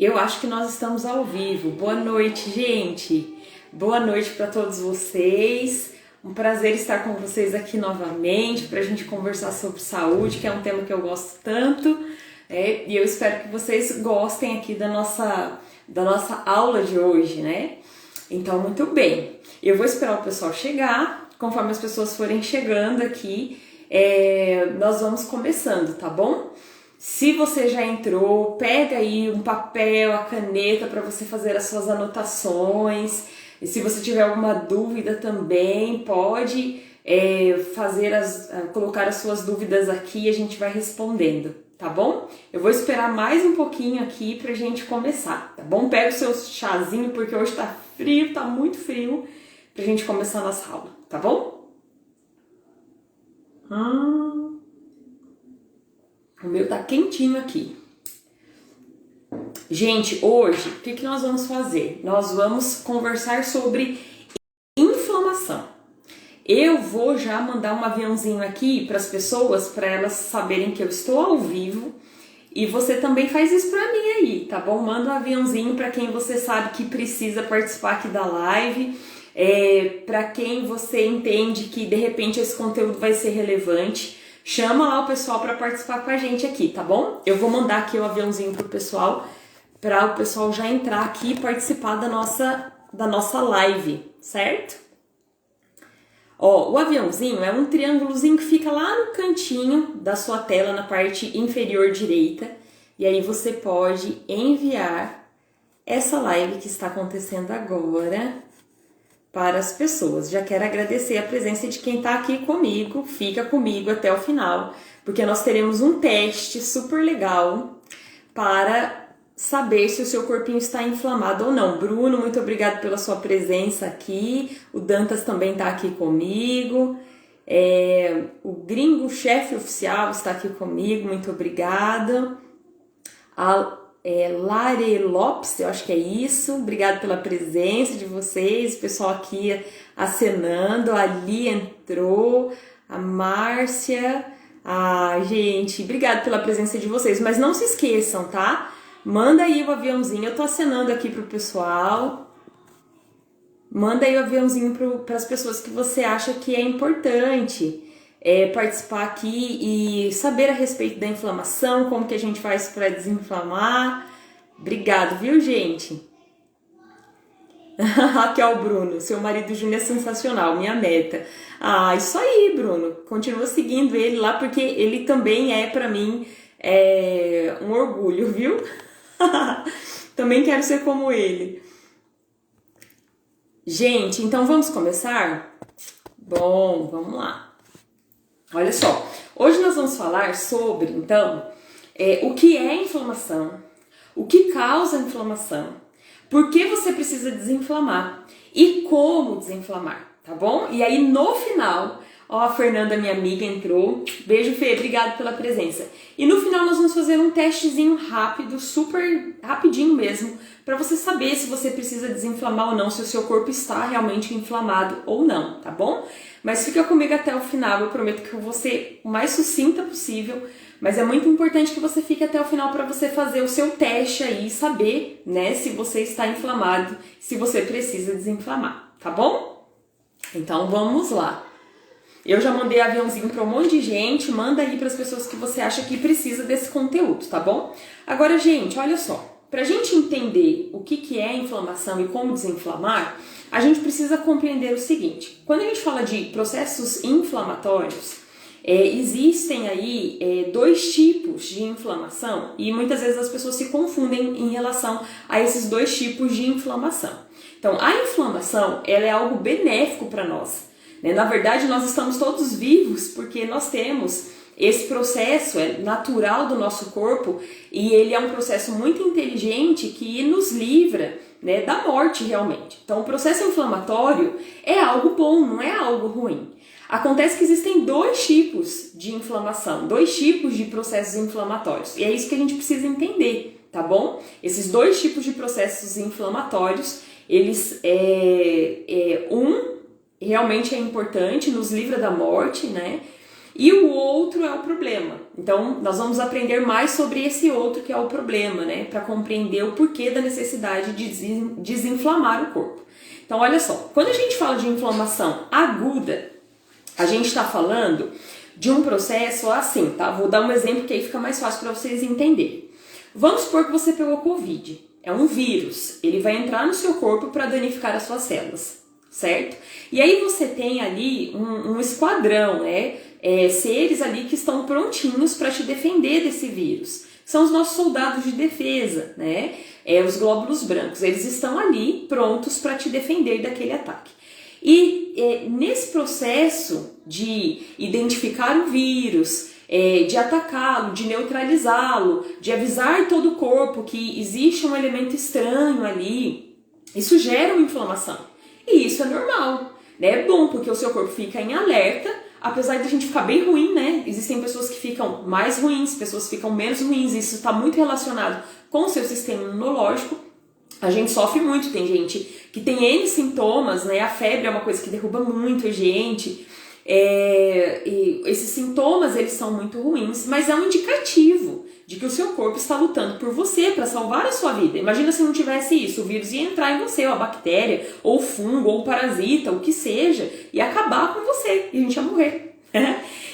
Eu acho que nós estamos ao vivo. Boa noite, gente. Boa noite para todos vocês. Um prazer estar com vocês aqui novamente para a gente conversar sobre saúde, que é um tema que eu gosto tanto. E eu espero que vocês gostem aqui da nossa aula de hoje, né? Então, muito bem. Eu vou esperar o pessoal chegar. Conforme as pessoas forem chegando aqui, nós vamos começando, tá bom? Se você já entrou, pega aí um papel, a caneta para você fazer as suas anotações. E se você tiver alguma dúvida também, pode colocar as suas dúvidas aqui e a gente vai respondendo, tá bom? Eu vou esperar mais um pouquinho aqui pra gente começar, tá bom? Pega o seu chazinho, porque hoje tá frio, tá muito frio, pra gente começar a nossa aula, tá bom? O meu tá quentinho aqui. Gente, hoje, o que nós vamos fazer? Nós vamos conversar sobre inflamação. Eu vou já mandar um aviãozinho aqui para as pessoas, para elas saberem que eu estou ao vivo. E você também faz isso para mim aí, tá bom? Manda um aviãozinho para quem você sabe que precisa participar aqui da live. Para quem você entende que de repente esse conteúdo vai ser relevante. Chama lá o pessoal para participar com a gente aqui, tá bom? Eu vou mandar aqui o aviãozinho pro pessoal, para o pessoal já entrar aqui e participar da nossa live, certo? Ó, o aviãozinho é um triângulozinho que fica lá no cantinho da sua tela, na parte inferior direita, e aí você pode enviar essa live que está acontecendo agora para as pessoas. Já quero agradecer a presença de quem está aqui comigo, fica comigo até o final, porque nós teremos um teste super legal para saber se o seu corpinho está inflamado ou não. Bruno, muito obrigado pela sua presença aqui, o Dantas também está aqui comigo, o Gringo Chefe Oficial está aqui comigo, muito obrigada. Lare Lopes, eu acho que é isso, obrigado pela presença de vocês, o pessoal aqui acenando, a Ali entrou, a Márcia, gente, obrigado pela presença de vocês, mas não se esqueçam, tá? Manda aí o aviãozinho, eu tô acenando aqui pro pessoal, manda aí o aviãozinho para as pessoas que você acha que é importante participar aqui e saber a respeito da inflamação, como que a gente faz para desinflamar. Obrigado, viu, gente? Aqui é o Bruno, seu marido Júnior é sensacional, minha meta. Isso aí, Bruno, continua seguindo ele lá, porque ele também é para mim um orgulho, viu? Também quero ser como ele. Gente, então vamos começar? Bom, vamos lá. Olha só, hoje nós vamos falar sobre, então, o que é inflamação, o que causa inflamação, por que você precisa desinflamar e como desinflamar, tá bom? E aí no final, a Fernanda, minha amiga, entrou, beijo Fê, obrigado pela presença. E no final nós vamos fazer um testezinho rápido, super rapidinho mesmo, para você saber se você precisa desinflamar ou não, se o seu corpo está realmente inflamado ou não, tá bom? Mas fica comigo até o final, eu prometo que eu vou ser o mais sucinta possível, mas é muito importante que você fique até o final para você fazer o seu teste aí e saber, né, se você está inflamado, se você precisa desinflamar, tá bom? Então vamos lá. Eu já mandei aviãozinho para um monte de gente, manda aí para as pessoas que você acha que precisa desse conteúdo, tá bom? Agora, gente, olha só, para a gente entender o que é inflamação e como desinflamar, a gente precisa compreender o seguinte: quando a gente fala de processos inflamatórios, existem aí dois tipos de inflamação e muitas vezes as pessoas se confundem em relação a esses dois tipos de inflamação. Então, a inflamação, ela é algo benéfico para nós. Na verdade, nós estamos todos vivos porque nós temos esse processo natural do nosso corpo e ele é um processo muito inteligente que nos livra, né, da morte realmente. Então, o processo inflamatório é algo bom, não é algo ruim. Acontece que existem dois tipos de inflamação, dois tipos de processos inflamatórios e é isso que a gente precisa entender, tá bom? Esses dois tipos de processos inflamatórios, eles realmente é importante, nos livra da morte, né? e o outro é o problema. Então, nós vamos aprender mais sobre esse outro que é o problema, né? Para compreender o porquê da necessidade de desinflamar o corpo. Então, olha só, quando a gente fala de inflamação aguda, a gente está falando de um processo assim, tá? Vou dar um exemplo que aí fica mais fácil para vocês entenderem. Vamos supor que você pegou Covid. É um vírus. Ele vai entrar no seu corpo para danificar as suas células, certo? E aí você tem ali um esquadrão, né? Seres ali que estão prontinhos para te defender desse vírus. São os nossos soldados de defesa, né? Os glóbulos brancos. Eles estão ali prontos para te defender daquele ataque. E nesse processo de identificar o vírus, de atacá-lo, de neutralizá-lo, de avisar todo o corpo que existe um elemento estranho ali, isso gera uma inflamação. E isso é normal, né? É bom porque o seu corpo fica em alerta, apesar de a gente ficar bem ruim, né? Existem pessoas que ficam mais ruins, pessoas que ficam menos ruins, isso está muito relacionado com o seu sistema imunológico. A gente sofre muito, tem gente que tem N sintomas, né? A febre é uma coisa que derruba muito a gente. E esses sintomas, eles são muito ruins, mas é um indicativo de que o seu corpo está lutando por você para salvar a sua vida. Imagina se não tivesse isso, o vírus ia entrar em você, ou a bactéria, ou o fungo, ou o parasita, o que seja, e acabar com você, e a gente ia morrer.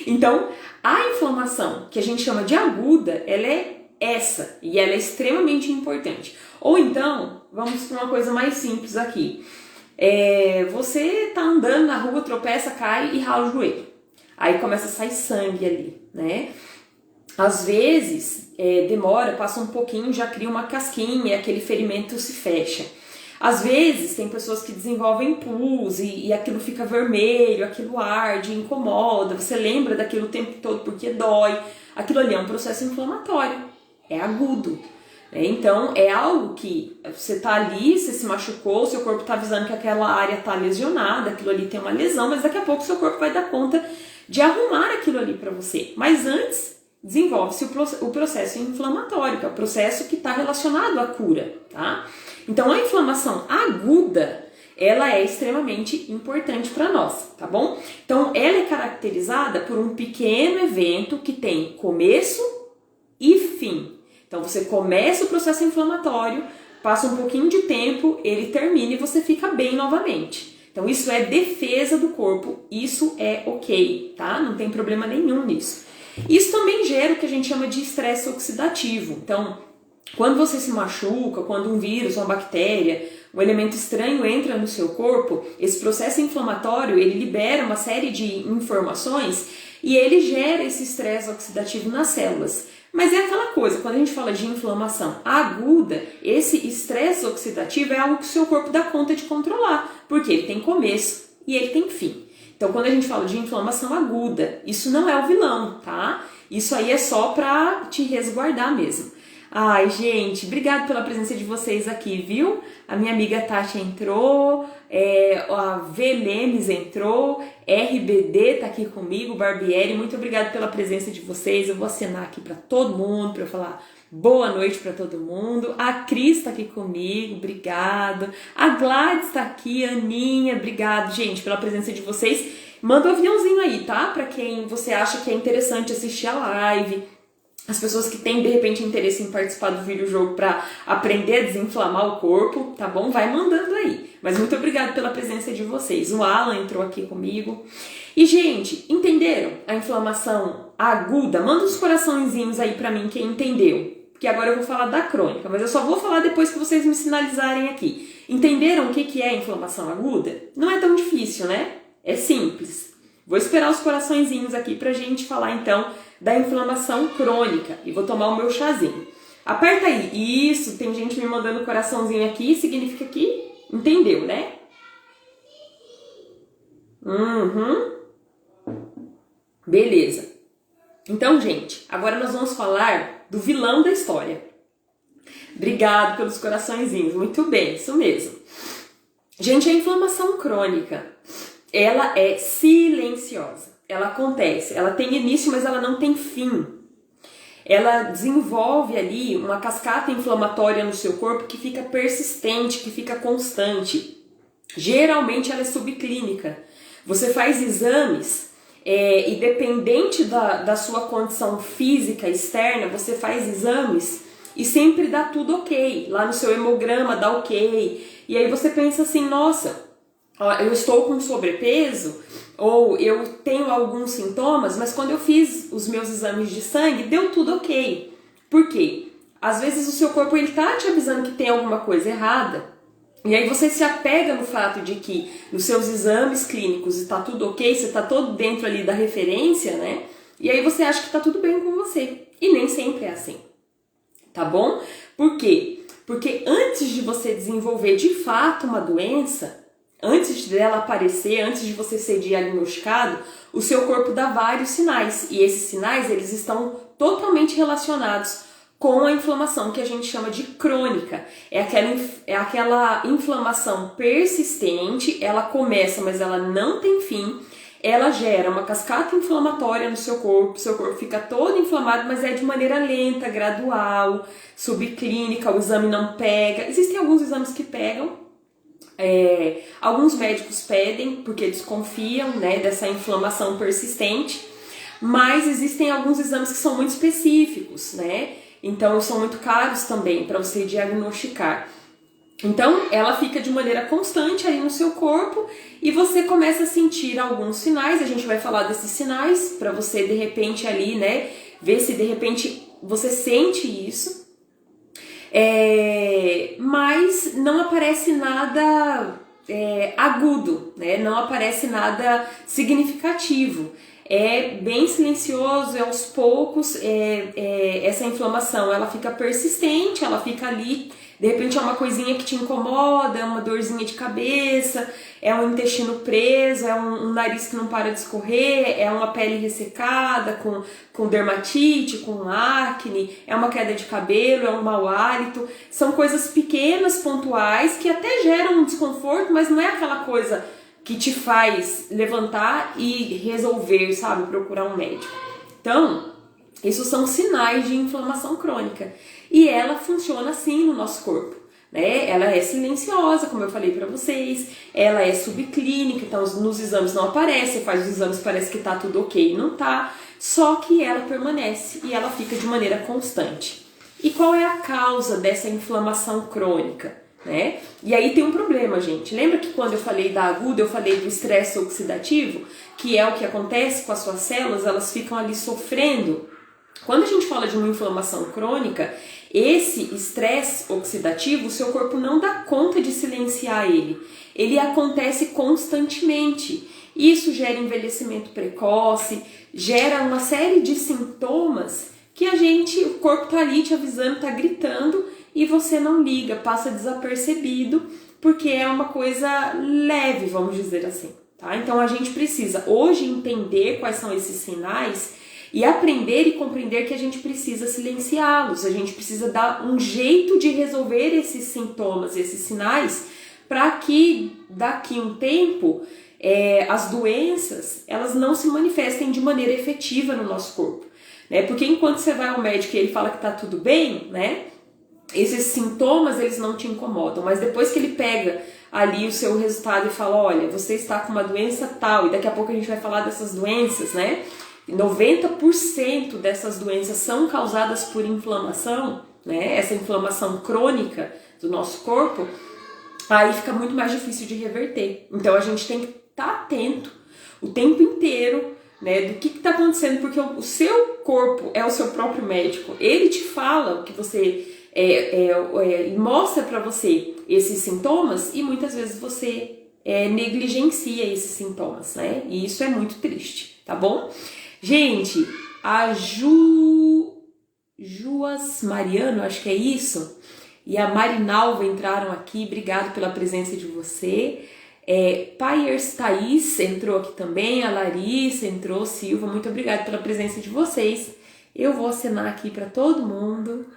Então, a inflamação, que a gente chama de aguda, ela é essa, e ela é extremamente importante. Ou então, vamos para uma coisa mais simples aqui. Você tá andando na rua, tropeça, cai e rala o joelho. Aí começa a sair sangue ali, né? Às vezes, demora, passa um pouquinho, já cria uma casquinha e aquele ferimento se fecha. Às vezes, tem pessoas que desenvolvem pus e aquilo fica vermelho, aquilo arde, incomoda, você lembra daquilo o tempo todo porque dói. Aquilo ali é um processo inflamatório, é agudo. Então, é algo que você tá ali, você se machucou, seu corpo tá avisando que aquela área tá lesionada, aquilo ali tem uma lesão, mas daqui a pouco seu corpo vai dar conta de arrumar aquilo ali para você. Mas antes, desenvolve-se o processo inflamatório, que é o processo que está relacionado à cura, tá? Então, a inflamação aguda, ela é extremamente importante para nós, tá bom? Então, ela é caracterizada por um pequeno evento que tem começo e fim. Então, você começa o processo inflamatório, passa um pouquinho de tempo, ele termina e você fica bem novamente. Então, isso é defesa do corpo, isso é ok, tá? Não tem problema nenhum nisso. Isso também gera o que a gente chama de estresse oxidativo. Então, quando você se machuca, quando um vírus, uma bactéria, um elemento estranho entra no seu corpo, esse processo inflamatório, ele libera uma série de informações e ele gera esse estresse oxidativo nas células. Mas é aquela coisa, quando a gente fala de inflamação aguda, esse estresse oxidativo é algo que o seu corpo dá conta de controlar, porque ele tem começo e ele tem fim. Então, quando a gente fala de inflamação aguda, isso não é o vilão, tá? Isso aí é só pra te resguardar mesmo. Ai, gente, obrigada pela presença de vocês aqui, viu? A minha amiga Tati entrou, a V Lemes entrou, RBD tá aqui comigo, Barbieri, muito obrigada pela presença de vocês. Eu vou acenar aqui para todo mundo, para eu falar boa noite para todo mundo. A Cris tá aqui comigo, obrigado. A Gladys tá aqui, a Aninha, obrigado, gente, pela presença de vocês. Manda um aviãozinho aí, tá? Para quem você acha que é interessante assistir a live. As pessoas que têm, de repente, interesse em participar do videojogo para aprender a desinflamar o corpo, tá bom? Vai mandando aí. Mas muito obrigada pela presença de vocês. O Alan entrou aqui comigo. E, gente, entenderam a inflamação aguda? Manda uns coraçõezinhos aí pra mim quem entendeu. Porque agora eu vou falar da crônica, mas eu só vou falar depois que vocês me sinalizarem aqui. Entenderam o que é inflamação aguda? Não é tão difícil, né? É simples. Vou esperar os coraçõezinhos aqui pra gente falar, então, da inflamação crônica. E vou tomar o meu chazinho. Aperta aí. Isso, tem gente me mandando coraçãozinho aqui. Significa que entendeu, né? Beleza. Então, gente, agora nós vamos falar do vilão da história. Obrigado pelos coraçõezinhos. Muito bem, isso mesmo. Gente, a inflamação crônica, ela é silenciosa. Ela acontece, ela tem início, mas ela não tem fim. Ela desenvolve ali uma cascata inflamatória no seu corpo que fica persistente, que fica constante. Geralmente ela é subclínica. Você faz exames e dependente da sua condição física externa, você faz exames e sempre dá tudo ok. Lá no seu hemograma dá ok. E aí você pensa assim, nossa, eu estou com sobrepeso ou eu tenho alguns sintomas, mas quando eu fiz os meus exames de sangue, deu tudo ok. Por quê? Às vezes o seu corpo ele tá te avisando que tem alguma coisa errada, e aí você se apega no fato de que nos seus exames clínicos está tudo ok, você está todo dentro ali da referência, né? E aí você acha que está tudo bem com você. E nem sempre é assim, tá bom? Por quê? Porque antes de você desenvolver de fato uma doença, antes dela aparecer, antes de você ser diagnosticado, o seu corpo dá vários sinais. E esses sinais, eles estão totalmente relacionados com a inflamação que a gente chama de crônica. É aquela inflamação persistente, ela começa, mas ela não tem fim. Ela gera uma cascata inflamatória no seu corpo fica todo inflamado, mas é de maneira lenta, gradual, subclínica, o exame não pega. Existem alguns exames que pegam, alguns médicos pedem porque desconfiam, né, dessa inflamação persistente, mas existem alguns exames que são muito específicos, né? Então são muito caros também para você diagnosticar. Então ela fica de maneira constante aí no seu corpo e você começa a sentir alguns sinais. A gente vai falar desses sinais para você de repente ali, né, ver se de repente você sente isso. Mas não aparece nada agudo, né? Não aparece nada significativo. É bem silencioso, aos poucos, essa inflamação ela fica persistente, ela fica ali, de repente é uma coisinha que te incomoda, é uma dorzinha de cabeça, é um intestino preso, é um nariz que não para de escorrer, é uma pele ressecada com dermatite, com acne, é uma queda de cabelo, é um mau hálito. São coisas pequenas, pontuais, que até geram um desconforto, mas não é aquela coisa que te faz levantar e resolver, sabe, procurar um médico. Então, isso são sinais de inflamação crônica. E ela funciona assim no nosso corpo, né? Ela é silenciosa, como eu falei para vocês, ela é subclínica, então nos exames não aparece, faz os exames, parece que tá tudo ok, não tá, só que ela permanece e ela fica de maneira constante. E qual é a causa dessa inflamação crônica? Né? E aí tem um problema, gente. Lembra que quando eu falei da aguda, eu falei do estresse oxidativo, que é o que acontece com as suas células, elas ficam ali sofrendo. Quando a gente fala de uma inflamação crônica, esse estresse oxidativo, o seu corpo não dá conta de silenciar ele. Ele acontece constantemente. Isso gera envelhecimento precoce, gera uma série de sintomas que o corpo tá ali te avisando, tá gritando, e você não liga, passa desapercebido, porque é uma coisa leve, vamos dizer assim, tá? Então a gente precisa hoje entender quais são esses sinais e aprender e compreender que a gente precisa silenciá-los, a gente precisa dar um jeito de resolver esses sintomas, esses sinais, para que daqui um tempo as doenças elas não se manifestem de maneira efetiva no nosso corpo, né? Porque enquanto você vai ao médico e ele fala que tá tudo bem, né? Esses sintomas eles não te incomodam, mas depois que ele pega ali o seu resultado e fala, olha, você está com uma doença tal, e daqui a pouco a gente vai falar dessas doenças, né? 90% dessas doenças são causadas por inflamação, né? Essa inflamação crônica do nosso corpo, aí fica muito mais difícil de reverter. Então a gente tem que estar atento o tempo inteiro, né, do que está acontecendo, porque o seu corpo é o seu próprio médico. Ele te fala o que você mostra para você esses sintomas e muitas vezes você negligencia esses sintomas, né? E isso é muito triste, tá bom? Gente, a Juas Mariano, acho que é isso, e a Marinalva entraram aqui, obrigado pela presença de você. Paiers Thaís entrou aqui também, a Larissa entrou, Silva, muito obrigada pela presença de vocês. Eu vou acenar aqui para todo mundo.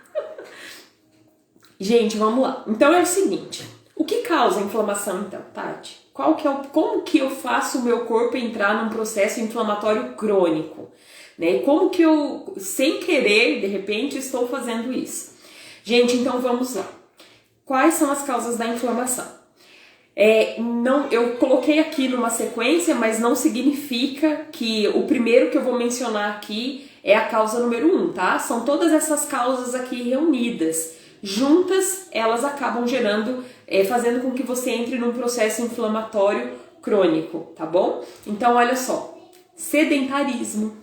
Gente, vamos lá. Então é o seguinte, o que causa a inflamação então, Tati? Como que eu faço o meu corpo entrar num processo inflamatório crônico? Né? Como que eu, sem querer, de repente, estou fazendo isso? Gente, então vamos lá. Quais são as causas da inflamação? Não, eu coloquei aqui numa sequência, mas não significa que o primeiro que eu vou mencionar aqui é a causa número 1, tá? São todas essas causas aqui reunidas. Juntas, elas acabam gerando, fazendo com que você entre num processo inflamatório crônico, tá bom? Então, olha só, sedentarismo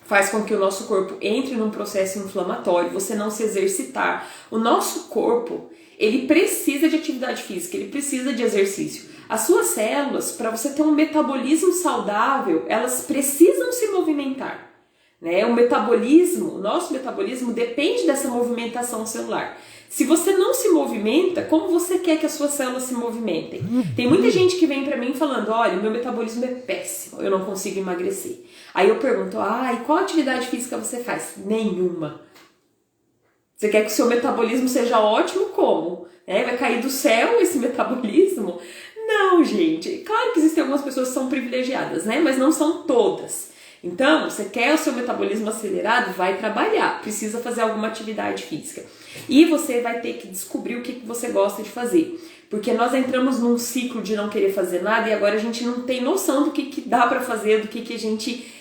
faz com que o nosso corpo entre num processo inflamatório, você não se exercitar. O nosso corpo, ele precisa de atividade física, ele precisa de exercício. As suas células, para você ter um metabolismo saudável, elas precisam se movimentar, né? O nosso metabolismo depende dessa movimentação celular. Se você não se movimenta, como você quer que as suas células se movimentem? Tem muita gente que vem pra mim falando, olha, o meu metabolismo é péssimo, eu não consigo emagrecer. Aí eu pergunto, e qual atividade física você faz? Nenhuma. Você quer que o seu metabolismo seja ótimo como? Vai cair do céu esse metabolismo? Não, gente. Claro que existem algumas pessoas que são privilegiadas, né? Mas não são todas. Então, você quer o seu metabolismo acelerado? Vai trabalhar, precisa fazer alguma atividade física. E você vai ter que descobrir o que você gosta de fazer. Porque nós entramos num ciclo de não querer fazer nada e agora a gente não tem noção do que dá pra fazer, do que a gente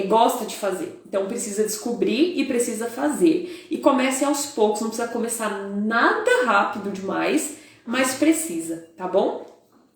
gosta de fazer. Então precisa descobrir e precisa fazer. E comece aos poucos, não precisa começar nada rápido demais, mas precisa, tá bom?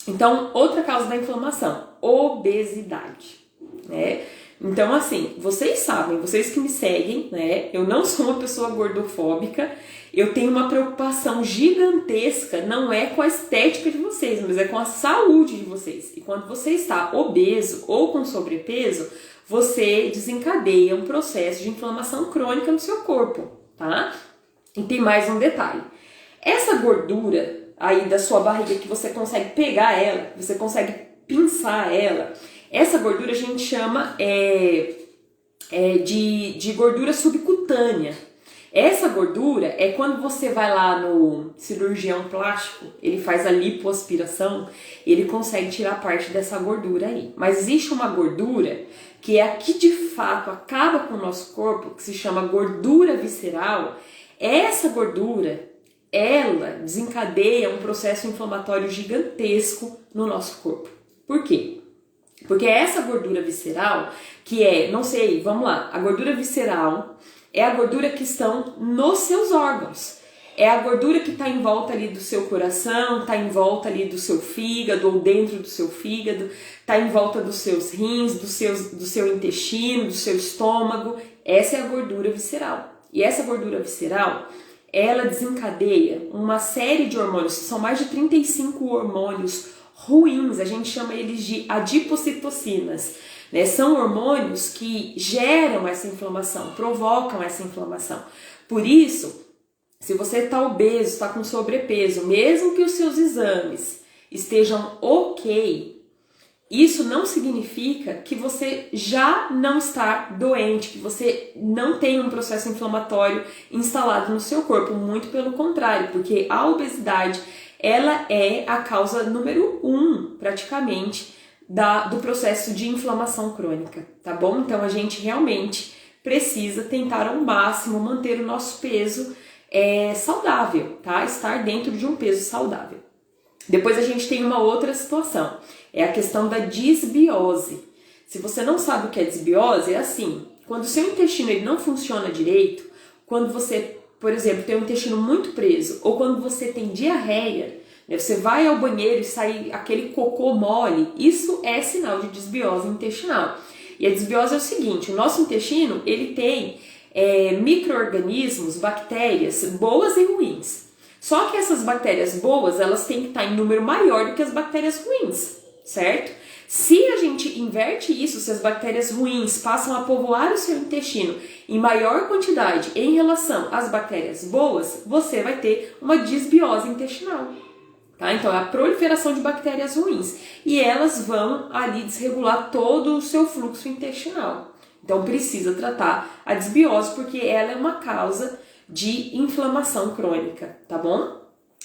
Então, outra causa da inflamação, obesidade, né? Então, assim, vocês sabem, vocês que me seguem, né? Eu não sou uma pessoa gordofóbica, eu tenho uma preocupação gigantesca, não é com a estética de vocês, mas é com a saúde de vocês. E quando você está obeso ou com sobrepeso, você desencadeia um processo de inflamação crônica no seu corpo, tá? E tem mais um detalhe. Essa gordura aí da sua barriga que você consegue pegar ela, você consegue pinçar ela, essa gordura a gente chama de gordura subcutânea. Essa gordura é quando você vai lá no cirurgião plástico, ele faz a lipoaspiração, ele consegue tirar parte dessa gordura aí. Mas existe uma gordura que é a que de fato acaba com o nosso corpo, que se chama gordura visceral. Essa gordura, ela desencadeia um processo inflamatório gigantesco no nosso corpo. Por quê? Porque essa gordura visceral, que vamos lá, a gordura visceral é a gordura que estão nos seus órgãos. É a gordura que está em volta ali do seu coração, está em volta ali do seu fígado ou dentro do seu fígado, está em volta dos seus rins, do seu intestino, do seu estômago. Essa é a gordura visceral. E essa gordura visceral, ela desencadeia uma série de hormônios, são mais de 35 hormônios ruins, a gente chama eles de adipocitocinas, né? São hormônios que geram essa inflamação, provocam essa inflamação. Por isso, se você está obeso, está com sobrepeso, mesmo que os seus exames estejam ok, isso não significa que você já não está doente, que você não tem um processo inflamatório instalado no seu corpo. Muito pelo contrário, porque a obesidade, ela é a causa número 1, praticamente, do processo de inflamação crônica, tá bom? Então a gente realmente precisa tentar ao máximo manter o nosso peso saudável, tá? Estar dentro de um peso saudável. Depois a gente tem uma outra situação, é a questão da disbiose. Se você não sabe o que é disbiose, é assim, quando o seu intestino ele não funciona direito, quando você, por exemplo, tem um intestino muito preso, ou quando você tem diarreia, né, você vai ao banheiro e sai aquele cocô mole, isso é sinal de disbiose intestinal. E a disbiose é o seguinte, o nosso intestino ele tem micro-organismos, bactérias boas e ruins. Só que essas bactérias boas, elas têm que estar em número maior do que as bactérias ruins, certo? Se a gente inverte isso, se as bactérias ruins passam a povoar o seu intestino em maior quantidade em relação às bactérias boas, você vai ter uma disbiose intestinal. Tá? Então, é a proliferação de bactérias ruins. E elas vão ali desregular todo o seu fluxo intestinal. Então, precisa tratar a disbiose, porque ela é uma causa de inflamação crônica, tá bom?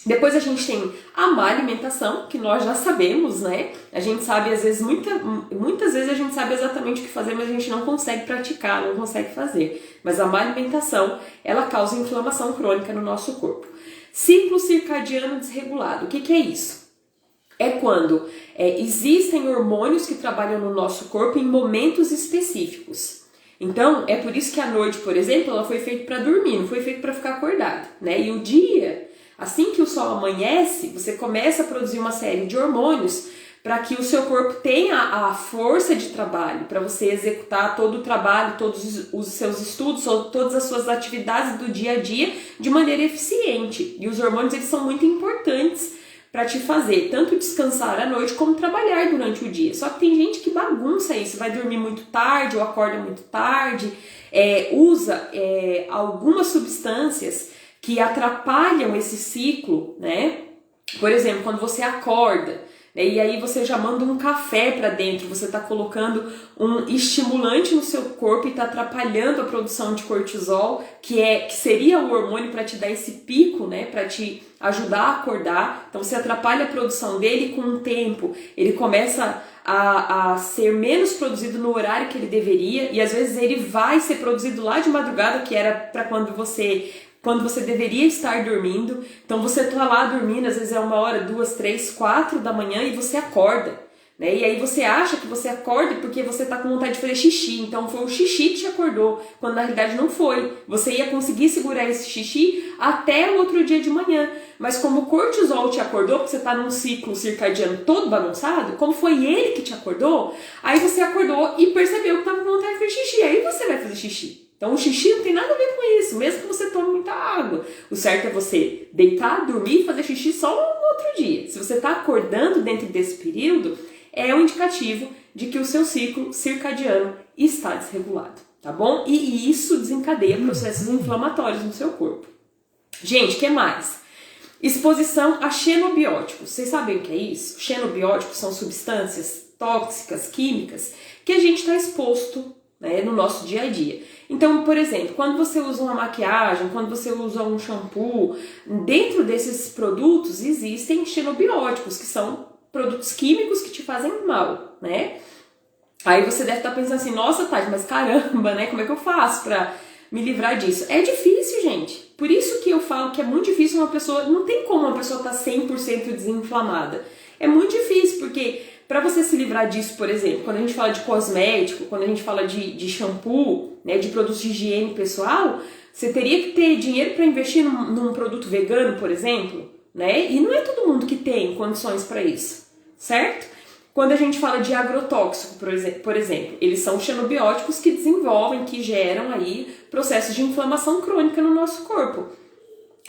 Depois a gente tem a má alimentação, que nós já sabemos, né? A gente sabe, às vezes, muitas vezes a gente sabe exatamente o que fazer, mas a gente não consegue praticar, não consegue fazer. Mas a má alimentação, ela causa inflamação crônica no nosso corpo. Ciclo circadiano desregulado, o que é isso? é quando existem hormônios que trabalham no nosso corpo em momentos específicos. Então, é por isso que a noite, por exemplo, ela foi feita para dormir, não foi feita para ficar acordado, né? E o dia, assim que o sol amanhece, você começa a produzir uma série de hormônios para que o seu corpo tenha a força de trabalho, para você executar todo o trabalho, todos os seus estudos, todas as suas atividades do dia a dia de maneira eficiente. E os hormônios, eles são muito importantes para te fazer tanto descansar à noite como trabalhar durante o dia. Só que tem gente que bagunça isso, vai dormir muito tarde ou acorda muito tarde, usa algumas substâncias que atrapalham esse ciclo, né? Por exemplo, quando você acorda, né, e aí você já manda um café para dentro, você está colocando um estimulante no seu corpo e está atrapalhando a produção de cortisol, que seria o hormônio para te dar esse pico, né, para te ajudar a acordar. Então você atrapalha a produção dele, e com o tempo ele começa a ser menos produzido no horário que ele deveria, e às vezes ele vai ser produzido lá de madrugada, que era para quando você deveria estar dormindo. Então você tá lá dormindo, às vezes é 1h, 2, 3, 4 da manhã e você acorda, né? E aí você acha que você acorda porque você tá com vontade de fazer xixi, então foi o xixi que te acordou, quando na realidade não foi. Você ia conseguir segurar esse xixi até o outro dia de manhã, mas como o cortisol te acordou, porque você tá num ciclo circadiano todo bagunçado, como foi ele que te acordou, aí você acordou e percebeu que tava com vontade de fazer xixi, aí você vai fazer xixi. Então o xixi não tem nada a ver com isso, mesmo que você tome muita água. O certo é você deitar, dormir e fazer xixi só no outro dia. Se você está acordando dentro desse período, é um indicativo de que o seu ciclo circadiano está desregulado, tá bom? E isso desencadeia processos inflamatórios no seu corpo. Gente, o que mais? Exposição a xenobióticos. Vocês sabem o que é isso? Xenobióticos são substâncias tóxicas, químicas, que a gente está exposto, né, no nosso dia a dia. Então, por exemplo, quando você usa uma maquiagem, quando você usa um shampoo, dentro desses produtos existem xenobióticos, que são produtos químicos que te fazem mal, né? Aí você deve estar pensando assim, nossa, Tati, mas caramba, né? Como é que eu faço pra me livrar disso? É difícil, gente. Por isso que eu falo que é muito difícil uma pessoa... Não tem como uma pessoa estar 100% desinflamada. É muito difícil, porque para você se livrar disso, por exemplo, quando a gente fala de cosmético, quando a gente fala de shampoo, né, de produtos de higiene pessoal, você teria que ter dinheiro para investir num produto vegano, por exemplo, né? E não é todo mundo que tem condições para isso, certo? Quando a gente fala de agrotóxico, por exemplo, eles são xenobióticos que desenvolvem, que geram aí processos de inflamação crônica no nosso corpo.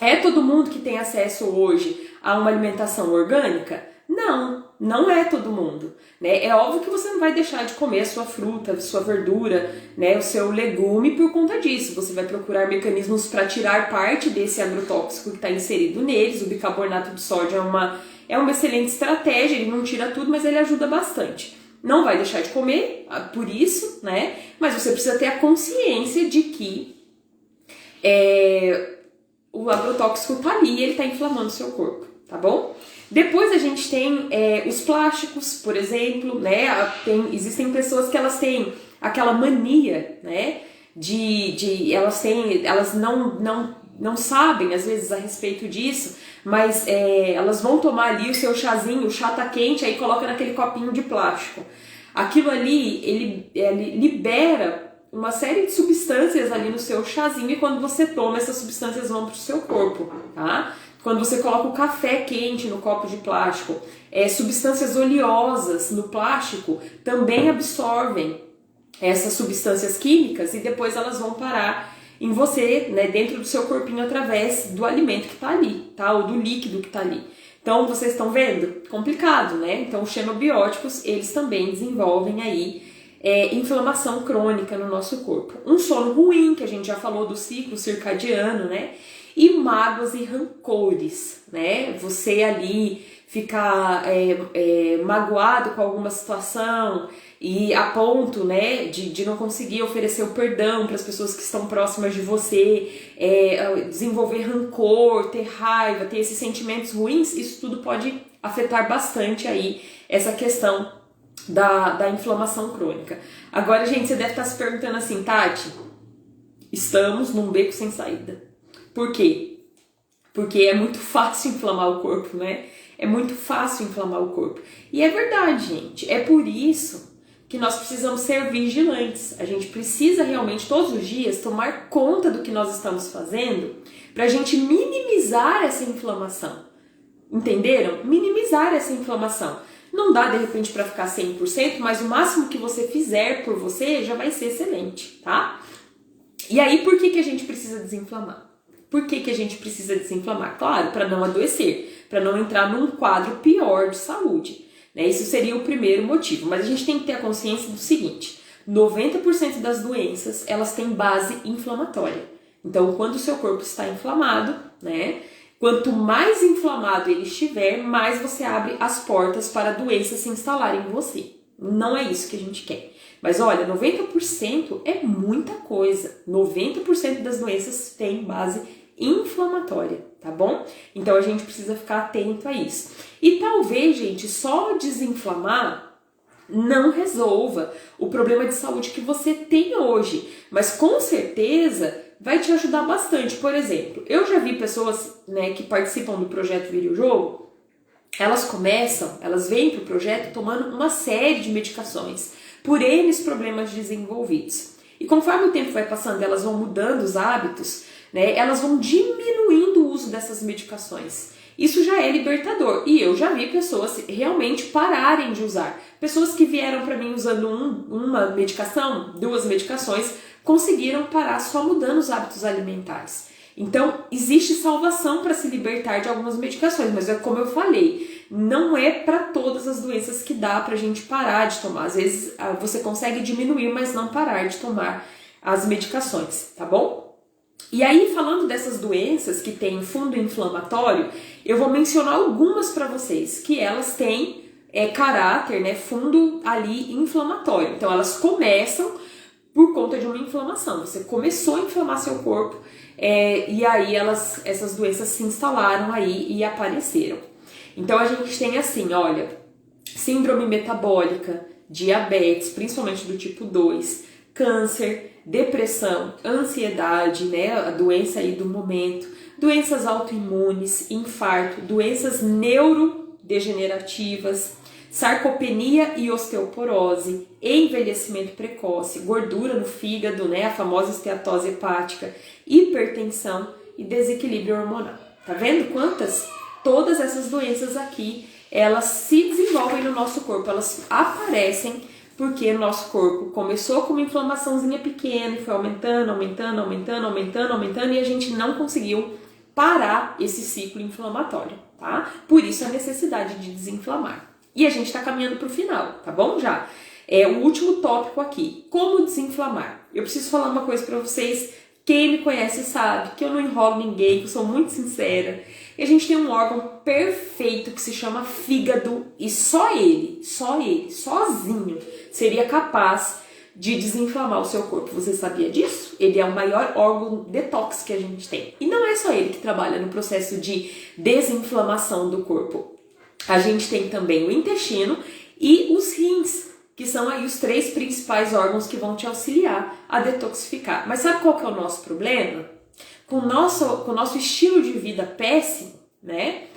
É todo mundo que tem acesso hoje a uma alimentação orgânica? Não, não é todo mundo, né? É óbvio que você não vai deixar de comer a sua fruta, a sua verdura, né, o seu legume por conta disso. Você vai procurar mecanismos para tirar parte desse agrotóxico que está inserido neles. O bicarbonato de sódio é uma excelente estratégia, ele não tira tudo, mas ele ajuda bastante. Não vai deixar de comer, por isso, né? Mas você precisa ter a consciência de que o agrotóxico tá ali e ele tá inflamando o seu corpo, tá bom? Depois a gente tem os plásticos, por exemplo, né? Existem pessoas que elas têm aquela mania, né? Elas não sabem às vezes a respeito disso, mas elas vão tomar ali o seu chazinho, o chá tá quente, aí coloca naquele copinho de plástico. Aquilo ali, ele libera uma série de substâncias ali no seu chazinho e quando você toma, essas substâncias vão pro seu corpo, tá? Quando você coloca o café quente no copo de plástico, substâncias oleosas no plástico também absorvem essas substâncias químicas e depois elas vão parar em você, né, dentro do seu corpinho através do alimento que está ali, tá? Ou do líquido que está ali. Então, vocês estão vendo? Complicado, né? Então, os xenobióticos, eles também desenvolvem aí inflamação crônica no nosso corpo. Um sono ruim, que a gente já falou do ciclo circadiano, né? E mágoas e rancores, né? Você ali ficar magoado com alguma situação e a ponto, né, de não conseguir oferecer o perdão para as pessoas que estão próximas de você, desenvolver rancor, ter raiva, ter esses sentimentos ruins, isso tudo pode afetar bastante aí essa questão da inflamação crônica. Agora, gente, você deve estar se perguntando assim, Tati, estamos num beco sem saída. Por quê? Porque é muito fácil inflamar o corpo, né? É muito fácil inflamar o corpo. E é verdade, gente. É por isso que nós precisamos ser vigilantes. A gente precisa realmente, todos os dias, tomar conta do que nós estamos fazendo para a gente minimizar essa inflamação. Entenderam? Minimizar essa inflamação. Não dá, de repente, para ficar 100%, mas o máximo que você fizer por você já vai ser excelente, tá? E aí, por que a gente precisa desinflamar? Por que a gente precisa desinflamar? Claro, para não adoecer, para não entrar num quadro pior de saúde. Né? Isso seria o primeiro motivo. Mas a gente tem que ter a consciência do seguinte: 90% das doenças, elas têm base inflamatória. Então, quando o seu corpo está inflamado, né? Quanto mais inflamado ele estiver, mais você abre as portas para doenças se instalarem em você. Não é isso que a gente quer. Mas olha, 90% é muita coisa. 90% das doenças têm base inflamatória, tá bom? Então a gente precisa ficar atento a isso. E talvez, gente, só desinflamar não resolva o problema de saúde que você tem hoje. Mas com certeza vai te ajudar bastante. Por exemplo, eu já vi pessoas, né, que participam do projeto Vire o Jogo, elas vêm para o projeto tomando uma série de medicações por N problemas desenvolvidos. E conforme o tempo vai passando, elas vão mudando os hábitos, né, elas vão diminuindo o uso dessas medicações. Isso já é libertador. E eu já vi pessoas realmente pararem de usar. Pessoas que vieram para mim usando uma medicação, 2 medicações, conseguiram parar só mudando os hábitos alimentares. Então, existe salvação para se libertar de algumas medicações, mas é como eu falei, não é para todas as doenças que dá para a gente parar de tomar. Às vezes você consegue diminuir, mas não parar de tomar as medicações, tá bom? E aí, falando dessas doenças que têm fundo inflamatório, eu vou mencionar algumas para vocês, que elas têm caráter, né, fundo ali inflamatório. Então, elas começam por conta de uma inflamação. Você começou a inflamar seu corpo e aí essas doenças se instalaram aí e apareceram. Então a gente tem assim, olha, síndrome metabólica, diabetes, principalmente do tipo 2, câncer, depressão, ansiedade, né, a doença aí do momento, doenças autoimunes, infarto, doenças neurodegenerativas, sarcopenia e osteoporose, envelhecimento precoce, gordura no fígado, né, a famosa esteatose hepática, hipertensão e desequilíbrio hormonal. Tá vendo quantas? Todas essas doenças aqui, elas se desenvolvem no nosso corpo, elas aparecem porque o nosso corpo começou com uma inflamaçãozinha pequena e foi aumentando e a gente não conseguiu parar esse ciclo inflamatório, tá? Por isso a necessidade de desinflamar. E a gente está caminhando para o final, tá bom? Já. O último tópico aqui, como desinflamar. Eu preciso falar uma coisa para vocês, quem me conhece sabe que eu não enrolo ninguém, que eu sou muito sincera. E a gente tem um órgão perfeito que se chama fígado e só ele, sozinho, seria capaz de desinflamar o seu corpo. Você sabia disso? Ele é o maior órgão detox que a gente tem. E não é só ele que trabalha no processo de desinflamação do corpo. A gente tem também o intestino e os rins, que são aí os 3 principais órgãos que vão te auxiliar a detoxificar. Mas sabe qual que é o nosso problema? Com o nosso estilo de vida péssimo, né?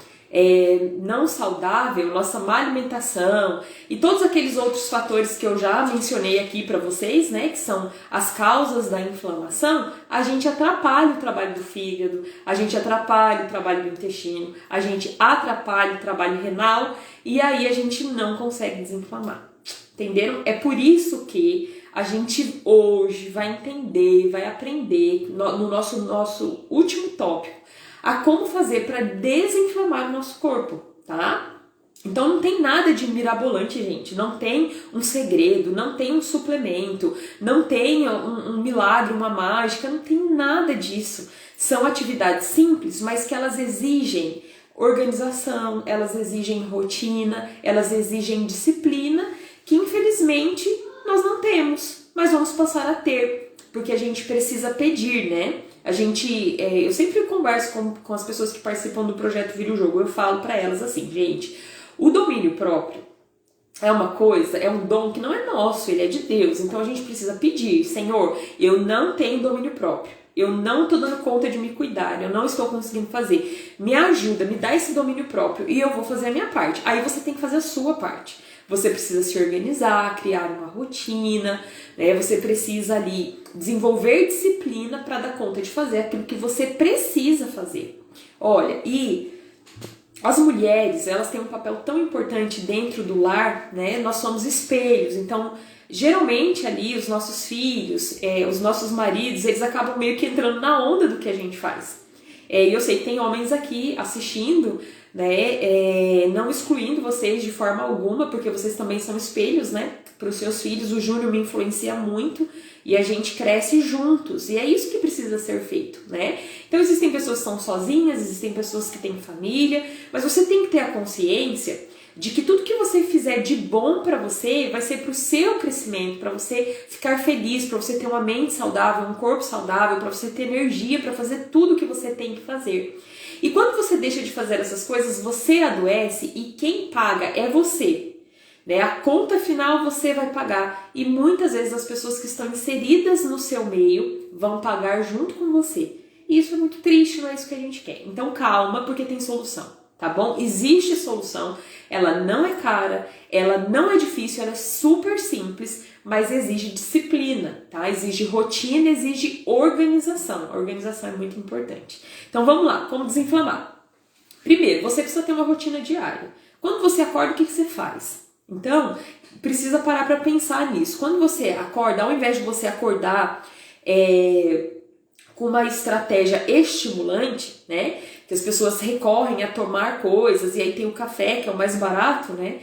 Não saudável, nossa má alimentação e todos aqueles outros fatores que eu já mencionei aqui para vocês, né, que são as causas da inflamação, a gente atrapalha o trabalho do fígado, a gente atrapalha o trabalho do intestino, a gente atrapalha o trabalho renal e aí a gente não consegue desinflamar. Entenderam? É por isso que a gente hoje vai entender, vai aprender no nosso último tópico a como fazer para desinflamar o nosso corpo, tá? Então não tem nada de mirabolante, gente. Não tem um segredo, não tem um suplemento, não tem um milagre, uma mágica, não tem nada disso. São atividades simples, mas que elas exigem organização, elas exigem rotina, elas exigem disciplina, que infelizmente nós não temos, mas vamos passar a ter, porque a gente precisa pedir, né? Eu sempre converso com as pessoas que participam do projeto Vire o Jogo, eu falo para elas assim, gente, o domínio próprio é uma coisa, é um dom que não é nosso, ele é de Deus, então a gente precisa pedir, Senhor, eu não tenho domínio próprio, eu não tô dando conta de me cuidar, eu não estou conseguindo fazer. Me ajuda, me dá esse domínio próprio e eu vou fazer a minha parte. Aí você tem que fazer a sua parte. Você precisa se organizar, criar uma rotina, né? Você precisa ali desenvolver disciplina para dar conta de fazer aquilo que você precisa fazer. Olha, e as mulheres, elas têm um papel tão importante dentro do lar, né? Nós somos espelhos, então geralmente ali os nossos filhos, os nossos maridos, eles acabam meio que entrando na onda do que a gente faz. E eu sei que tem homens aqui assistindo, né? Não excluindo vocês de forma alguma, porque vocês também são espelhos, né? Para os seus filhos. O Júnior me influencia muito e a gente cresce juntos. E é isso que precisa ser feito, né? Então existem pessoas que são sozinhas, existem pessoas que têm família, mas você tem que ter a consciência de que tudo que você fizer de bom para você vai ser para o seu crescimento, para você ficar feliz, para você ter uma mente saudável, um corpo saudável, para você ter energia para fazer tudo que você tem que fazer. E quando você deixa de fazer essas coisas, você adoece e quem paga é você. Né? A conta final você vai pagar e muitas vezes as pessoas que estão inseridas no seu meio vão pagar junto com você. E isso é muito triste, não é isso que a gente quer. Então calma, porque tem solução. Tá bom? Existe solução, ela não é cara, ela não é difícil, ela é super simples, mas exige disciplina, tá? Exige rotina, exige organização. A organização é muito importante. Então vamos lá, como desinflamar? Primeiro, você precisa ter uma rotina diária. Quando você acorda, o que você faz? Então, precisa parar para pensar nisso. Quando você acorda, ao invés de você acordar com uma estratégia estimulante, né? Que as pessoas recorrem a tomar coisas, e aí tem o café, que é o mais barato, né?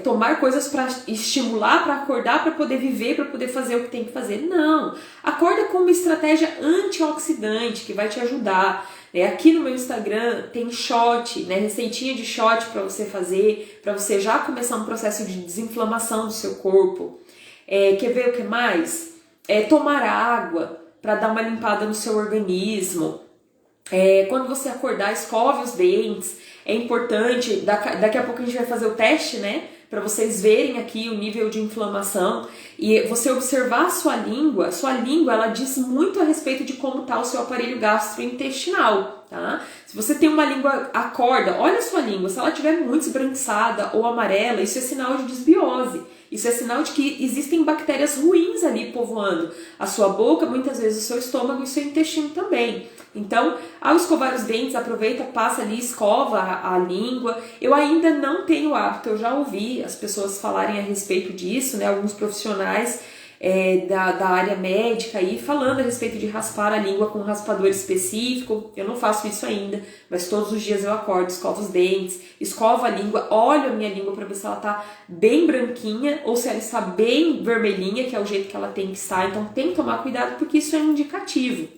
Tomar coisas para estimular, para acordar, para poder viver, para poder fazer o que tem que fazer. Não! Acorda com uma estratégia antioxidante que vai te ajudar. Aqui no meu Instagram tem shot, né? Receitinha de shot para você fazer, para você já começar um processo de desinflamação do seu corpo. Quer ver o que mais? Tomar água para dar uma limpada no seu organismo. Quando você acordar, escove os dentes. É importante, daqui a pouco a gente vai fazer o teste, né? Para vocês verem aqui o nível de inflamação. E você observar a sua língua ela diz muito a respeito de como está o seu aparelho gastrointestinal, tá? Se você tem uma língua acorda, olha a sua língua, se ela estiver muito esbranquiçada ou amarela, isso é sinal de desbiose. Isso é sinal de que existem bactérias ruins ali povoando a sua boca, muitas vezes o seu estômago e o seu intestino também. Então, ao escovar os dentes, aproveita, passa ali, escova a língua. Eu ainda não tenho hábito, eu já ouvi as pessoas falarem a respeito disso, né? Alguns profissionais da área médica aí falando a respeito de raspar a língua com um raspador específico. Eu não faço isso ainda, mas todos os dias eu acordo, escovo os dentes, escovo a língua, olho a minha língua para ver se ela tá bem branquinha ou se ela está bem vermelhinha, que é o jeito que ela tem que estar. Então tem que tomar cuidado porque isso é um indicativo,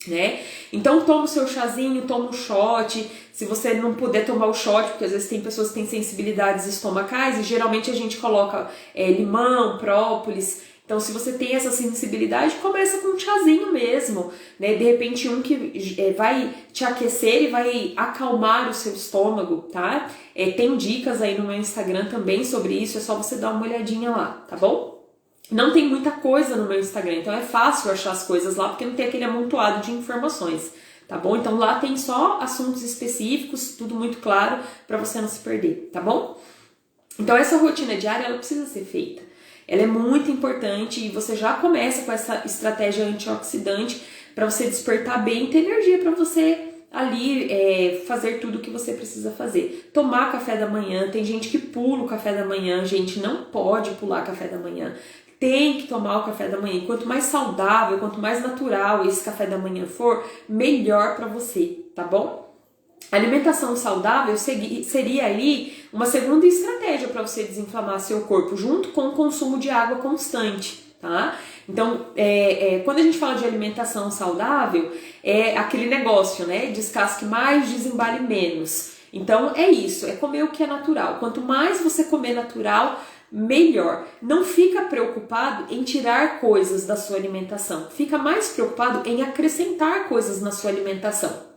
né? Então toma o seu chazinho, toma um shot. Se você não puder tomar o shot, porque às vezes tem pessoas que têm sensibilidades estomacais e geralmente a gente coloca limão, própolis. Então, se você tem essa sensibilidade, começa com um chazinho mesmo, né? De repente, um que vai te aquecer e vai acalmar o seu estômago, tá? Tem dicas aí no meu Instagram também sobre isso, é só você dar uma olhadinha lá, tá bom? Não tem muita coisa no meu Instagram, então é fácil achar as coisas lá, porque não tem aquele amontoado de informações, tá bom? Então, lá tem só assuntos específicos, tudo muito claro, para você não se perder, tá bom? Então, essa rotina diária, ela precisa ser feita. Ela é muito importante e você já começa com essa estratégia antioxidante para você despertar bem e ter energia para você ali fazer tudo o que você precisa fazer. Tomar café da manhã, tem gente que pula o café da manhã, gente, não pode pular café da manhã. Tem que tomar o café da manhã. Quanto mais saudável, quanto mais natural esse café da manhã for, melhor para você, tá bom? Alimentação saudável seria aí uma segunda estratégia para você desinflamar seu corpo, junto com o consumo de água constante, tá? Então, quando a gente fala de alimentação saudável, é aquele negócio, né? Descasque mais, desembale menos. Então, é isso, é comer o que é natural. Quanto mais você comer natural, melhor. Não fica preocupado em tirar coisas da sua alimentação. Fica mais preocupado em acrescentar coisas na sua alimentação.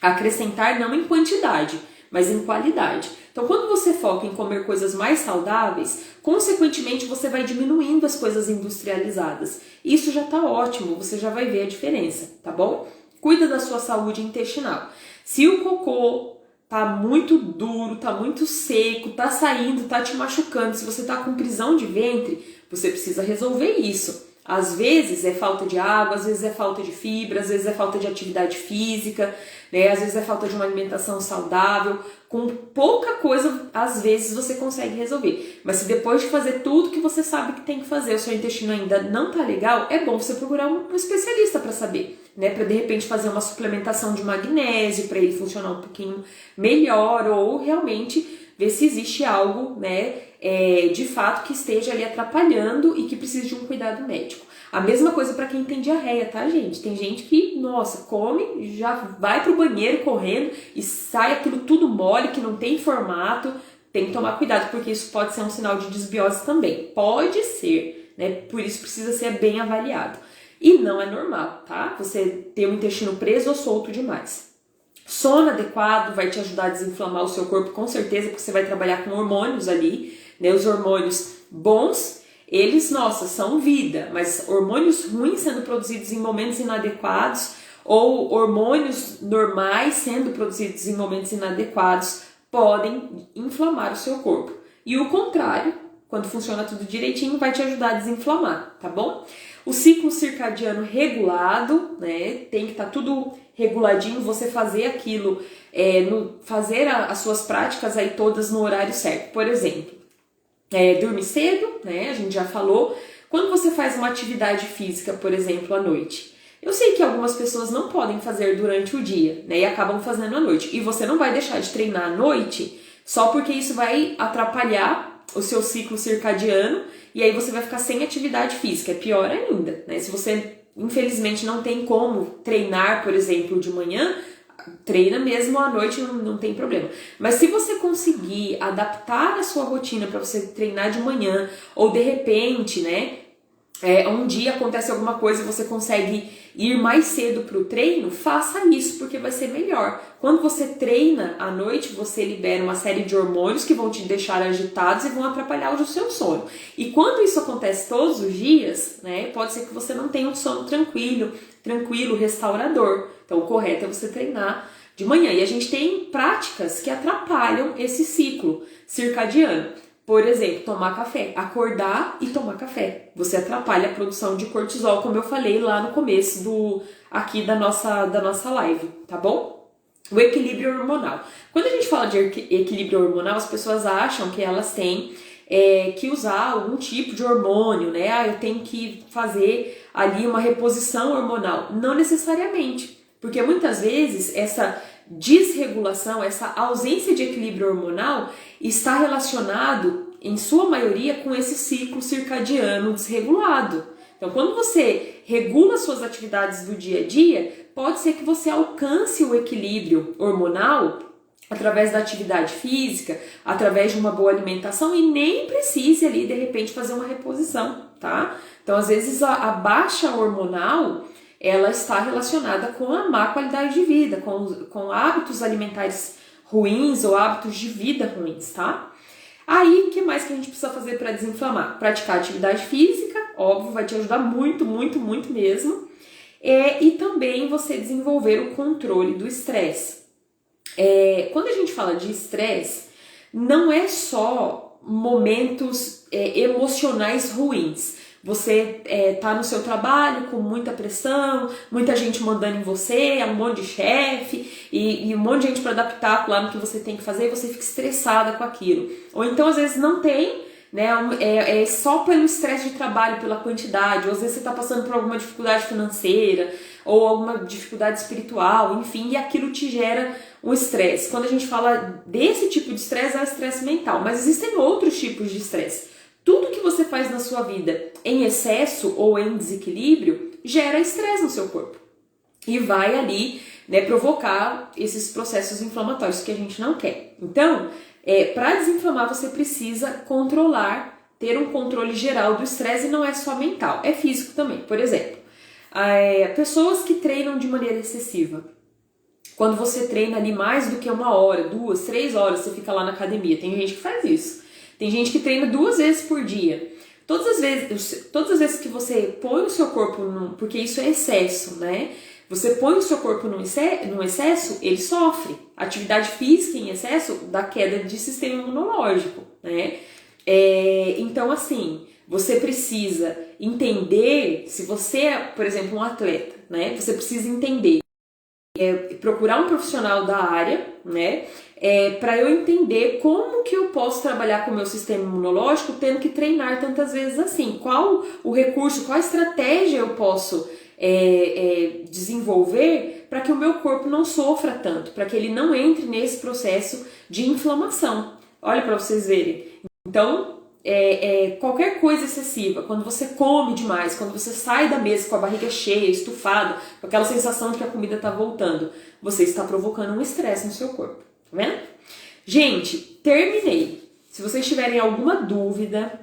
Acrescentar não em quantidade, mas em qualidade. Então, quando você foca em comer coisas mais saudáveis, consequentemente você vai diminuindo as coisas industrializadas. Isso já tá ótimo, você já vai ver a diferença, tá bom? Cuida da sua saúde intestinal. Se o cocô tá muito duro, tá muito seco, tá saindo, tá te machucando, se você tá com prisão de ventre, você precisa resolver isso. Às vezes é falta de água, às vezes é falta de fibra, às vezes é falta de atividade física, né? Às vezes é falta de uma alimentação saudável. Com pouca coisa, às vezes você consegue resolver. Mas se depois de fazer tudo que você sabe que tem que fazer, o seu intestino ainda não tá legal, é bom você procurar um especialista para saber, né? Para de repente fazer uma suplementação de magnésio para ele funcionar um pouquinho melhor, ou realmente ver se existe algo, né, de fato que esteja ali atrapalhando e que precise de um cuidado médico. A mesma coisa para quem tem diarreia, tá, gente? Tem gente que, nossa, come, já vai pro banheiro correndo e sai aquilo tudo mole, que não tem formato. Tem que tomar cuidado, porque isso pode ser um sinal de desbiose também. Pode ser, né? Por isso precisa ser bem avaliado. E não é normal, tá? Você ter o intestino preso ou solto demais. Sono adequado vai te ajudar a desinflamar o seu corpo, com certeza, porque você vai trabalhar com hormônios ali, né? Os hormônios bons, eles, nossa, são vida, mas hormônios ruins sendo produzidos em momentos inadequados ou hormônios normais sendo produzidos em momentos inadequados podem inflamar o seu corpo. E o contrário, quando funciona tudo direitinho, vai te ajudar a desinflamar, tá bom? O ciclo circadiano regulado, né? Tem que estar tudo reguladinho, você fazer aquilo, fazer as suas práticas aí todas no horário certo. Por exemplo, dormir cedo, né? A gente já falou. Quando você faz uma atividade física, por exemplo, à noite, eu sei que algumas pessoas não podem fazer durante o dia, né? E acabam fazendo à noite. E você não vai deixar de treinar à noite só porque isso vai atrapalhar o seu ciclo circadiano e aí você vai ficar sem atividade física. É pior ainda, né? Se você, infelizmente, não tem como treinar, por exemplo, de manhã, treina mesmo à noite, não tem problema. Mas se você conseguir adaptar a sua rotina para você treinar de manhã, ou de repente, né, um dia acontece alguma coisa e você consegue ir mais cedo para o treino, faça isso, porque vai ser melhor. Quando você treina à noite, você libera uma série de hormônios que vão te deixar agitados e vão atrapalhar o seu sono. E quando isso acontece todos os dias, né, pode ser que você não tenha um sono tranquilo, restaurador. Então o correto é você treinar de manhã. E a gente tem práticas que atrapalham esse ciclo circadiano. Por exemplo, tomar café, acordar e tomar café. Você atrapalha a produção de cortisol, como eu falei lá no começo aqui da nossa live, tá bom? O equilíbrio hormonal. Quando a gente fala de equilíbrio hormonal, as pessoas acham que elas têm que usar algum tipo de hormônio, né? Eu tenho que fazer ali uma reposição hormonal. Não necessariamente, porque muitas vezes essa desregulação, essa ausência de equilíbrio hormonal está relacionado, em sua maioria, com esse ciclo circadiano desregulado. Então, quando você regula suas atividades do dia a dia, pode ser que você alcance o equilíbrio hormonal através da atividade física, através de uma boa alimentação e nem precise ali, de repente, fazer uma reposição, tá? Então, às vezes, a baixa hormonal, ela está relacionada com a má qualidade de vida, com hábitos alimentares ruins ou hábitos de vida ruins, tá? Aí, o que mais que a gente precisa fazer para desinflamar? Praticar atividade física, óbvio, vai te ajudar muito, muito, muito mesmo. E também você desenvolver o controle do estresse. Quando a gente fala de estresse, não é só momentos emocionais ruins. Você tá no seu trabalho com muita pressão, muita gente mandando em você, um monte de chefe e um monte de gente para adaptar lá no que você tem que fazer e você fica estressada com aquilo. Ou então às vezes não tem, né? É só pelo estresse de trabalho, pela quantidade, ou às vezes você tá passando por alguma dificuldade financeira ou alguma dificuldade espiritual, enfim, e aquilo te gera um estresse. Quando a gente fala desse tipo de estresse, é o estresse mental, mas existem outros tipos de estresse. Tudo que você faz na sua vida em excesso ou em desequilíbrio gera estresse no seu corpo e vai ali, né, provocar esses processos inflamatórios que a gente não quer. Então, para desinflamar você precisa controlar, ter um controle geral do estresse, e não é só mental, é físico também. Por exemplo, pessoas que treinam de maneira excessiva. quando você treina ali mais do que 1 hora, 2, 3 horas, você fica lá na academia. Tem gente que faz isso. Tem gente que treina 2 vezes por dia. Todas as vezes que você põe o seu corpo porque isso é excesso, né? Você põe o seu corpo num excesso, ele sofre. Atividade física em excesso dá queda de sistema imunológico, né? Então, assim, você precisa entender, se você é, por exemplo, um atleta, né? Você precisa entender, procurar um profissional da área, né? Para eu entender como que eu posso trabalhar com o meu sistema imunológico tendo que treinar tantas vezes assim. Qual o recurso, qual a estratégia eu posso desenvolver para que o meu corpo não sofra tanto, para que ele não entre nesse processo de inflamação. Olha para vocês verem. Então, qualquer coisa excessiva, quando você come demais, quando você sai da mesa com a barriga cheia, estufado, com aquela sensação de que a comida está voltando, você está provocando um estresse no seu corpo, tá vendo? Gente, terminei. Se vocês tiverem alguma dúvida,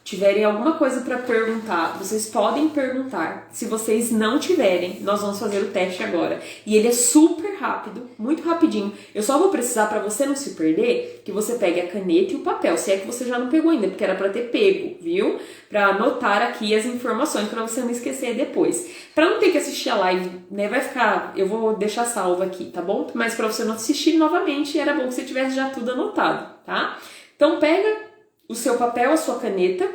tiverem alguma coisa para perguntar, vocês podem perguntar. Se vocês não tiverem, nós vamos fazer o teste agora. E ele é super rápido, muito rapidinho. Eu só vou precisar, para você não se perder, que você pegue a caneta e o papel. Se é que você já não pegou ainda, porque era para ter pego, viu? Para anotar aqui as informações, para você não esquecer depois. Para não ter que assistir a live, né, vai ficar... Eu vou deixar salvo aqui, tá bom? Mas para você não assistir novamente, era bom que você tivesse já tudo anotado, tá? Então pega o seu papel, a sua caneta,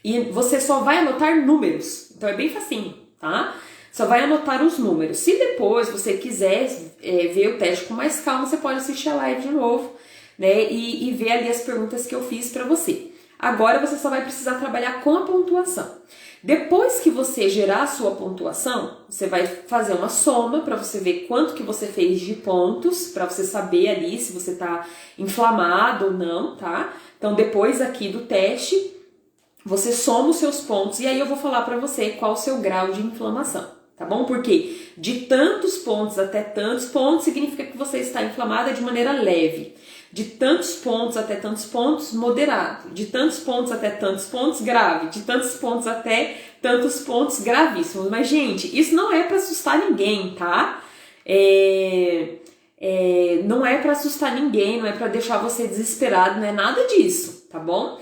e você só vai anotar números. Então é bem facinho, tá? Só vai anotar os números. Se depois você quiser ver o teste com mais calma, você pode assistir a live de novo, né? E ver ali as perguntas que eu fiz para você. Agora você só vai precisar trabalhar com a pontuação. Depois que você gerar a sua pontuação, você vai fazer uma soma para você ver quanto que você fez de pontos, para você saber ali se você tá inflamado ou não, tá? Então, depois aqui do teste, você soma os seus pontos e aí eu vou falar para você qual o seu grau de inflamação, tá bom? Porque de tantos pontos até tantos pontos significa que você está inflamada de maneira leve. De tantos pontos até tantos pontos, moderado. De tantos pontos até tantos pontos, grave. De tantos pontos até tantos pontos, gravíssimos. Mas, gente, isso não é para assustar ninguém, tá? Não é para assustar ninguém, não é para deixar você desesperado, não é nada disso, tá bom?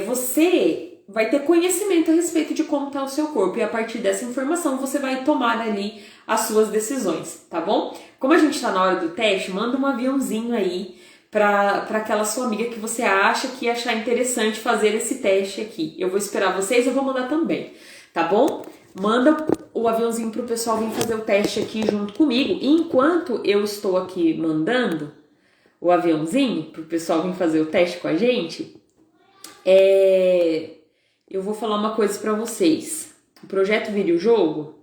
Você vai ter conhecimento a respeito de como está o seu corpo e a partir dessa informação você vai tomar ali as suas decisões, tá bom? Como a gente está na hora do teste, manda um aviãozinho aí para aquela sua amiga que você acha que ia achar interessante fazer esse teste aqui. Eu vou esperar vocês, eu vou mandar também, tá bom? Manda o aviãozinho pro pessoal vir fazer o teste aqui junto comigo. E enquanto eu estou aqui mandando o aviãozinho pro pessoal vir fazer o teste com a gente, eu vou falar uma coisa para vocês. O projeto Vire o Jogo,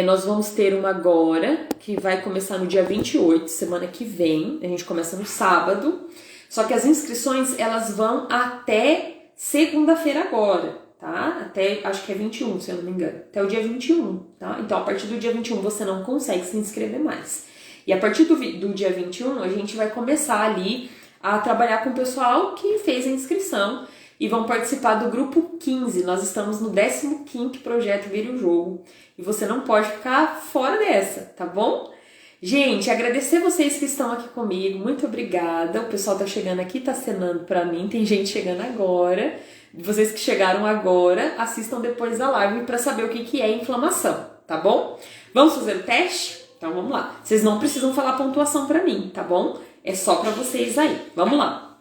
nós vamos ter uma agora, que vai começar no dia 28, semana que vem. A gente começa no sábado. Só que as inscrições, elas vão até segunda-feira agora, tá? Até, acho que é 21, se eu não me engano. Até o dia 21, tá? Então, a partir do dia 21, você não consegue se inscrever mais. E a partir do dia 21, a gente vai começar ali a trabalhar com o pessoal que fez a inscrição e vão participar do grupo 15. Nós estamos no 15º projeto Vire o Jogo e você não pode ficar fora dessa, tá bom? Gente, agradecer vocês que estão aqui comigo, muito obrigada. O pessoal tá chegando aqui, tá acenando pra mim, tem gente chegando agora. Vocês que chegaram agora, assistam depois da live pra saber o que é inflamação, tá bom? Vamos fazer o teste? Então vamos lá. Vocês não precisam falar pontuação pra mim, tá bom? É só pra vocês aí. Vamos lá.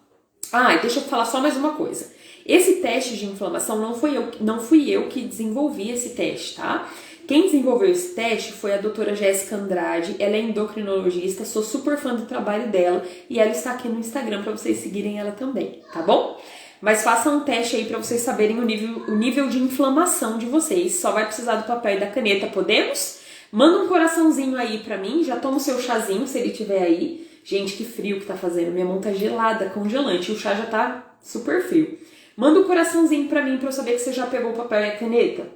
E deixa eu falar só mais uma coisa. Esse teste de inflamação não fui eu que desenvolvi esse teste, tá? Quem desenvolveu esse teste foi a doutora Jéssica Andrade, ela é endocrinologista, sou super fã do trabalho dela e ela está aqui no Instagram para vocês seguirem ela também, tá bom? Mas façam um teste aí para vocês saberem o nível de inflamação de vocês, só vai precisar do papel e da caneta, podemos? Manda um coraçãozinho aí pra mim, já toma o seu chazinho se ele tiver aí. Gente, que frio que tá fazendo, minha mão tá gelada, congelante, o chá já tá super frio. Manda um coraçãozinho pra mim pra eu saber que você já pegou o papel e a caneta.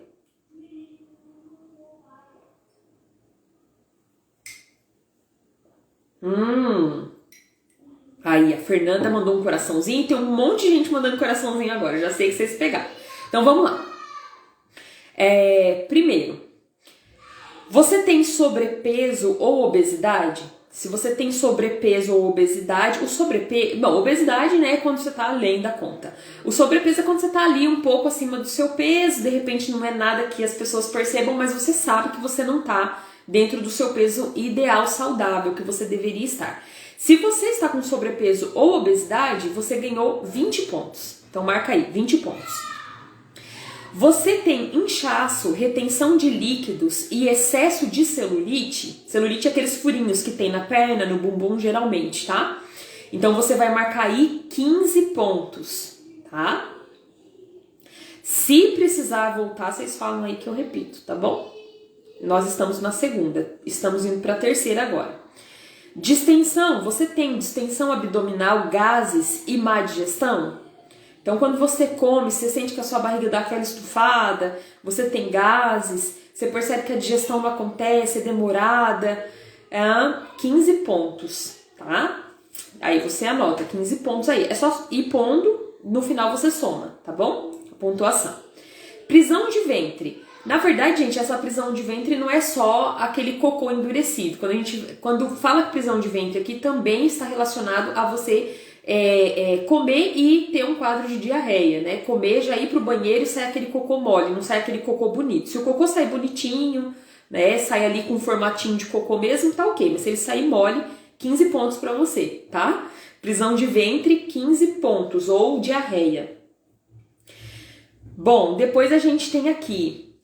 Aí, a Fernanda mandou um coraçãozinho. Tem um monte de gente mandando coraçãozinho agora. Já sei que vocês pegaram. Então, vamos lá. Primeiro, Você tem sobrepeso ou obesidade? Se você tem sobrepeso ou obesidade, o sobrepeso... Bom, obesidade, né, é quando você tá além da conta. O sobrepeso é quando você tá ali um pouco acima do seu peso, de repente não é nada que as pessoas percebam, mas você sabe que você não tá dentro do seu peso ideal saudável, que você deveria estar. Se você está com sobrepeso ou obesidade, você ganhou 20 pontos. Então marca aí, 20 pontos. Você tem inchaço, retenção de líquidos e excesso de celulite. Celulite é aqueles furinhos que tem na perna, no bumbum geralmente, tá? Então você vai marcar aí 15 pontos, tá? Se precisar voltar, vocês falam aí que eu repito, tá bom? Nós estamos na segunda, estamos indo para a terceira agora. Distensão, você tem distensão abdominal, gases e má digestão? Então, quando você come, você sente que a sua barriga dá aquela estufada, você tem gases, você percebe que a digestão não acontece, é demorada, 15 pontos, tá? Aí você anota 15 pontos aí. É só ir pondo, no final você soma, tá bom? A pontuação. Prisão de ventre. Na verdade, gente, essa prisão de ventre não é só aquele cocô endurecido. Quando fala prisão de ventre aqui, também está relacionado a você comer e ter um quadro de diarreia, né? Comer, já ir pro banheiro e sair aquele cocô mole, não sai aquele cocô bonito. Se o cocô sair bonitinho, né? Sai ali com um formatinho de cocô mesmo, tá ok. Mas se ele sair mole, 15 pontos pra você, tá? Prisão de ventre, 15 pontos, ou diarreia. Bom, depois a gente tem aqui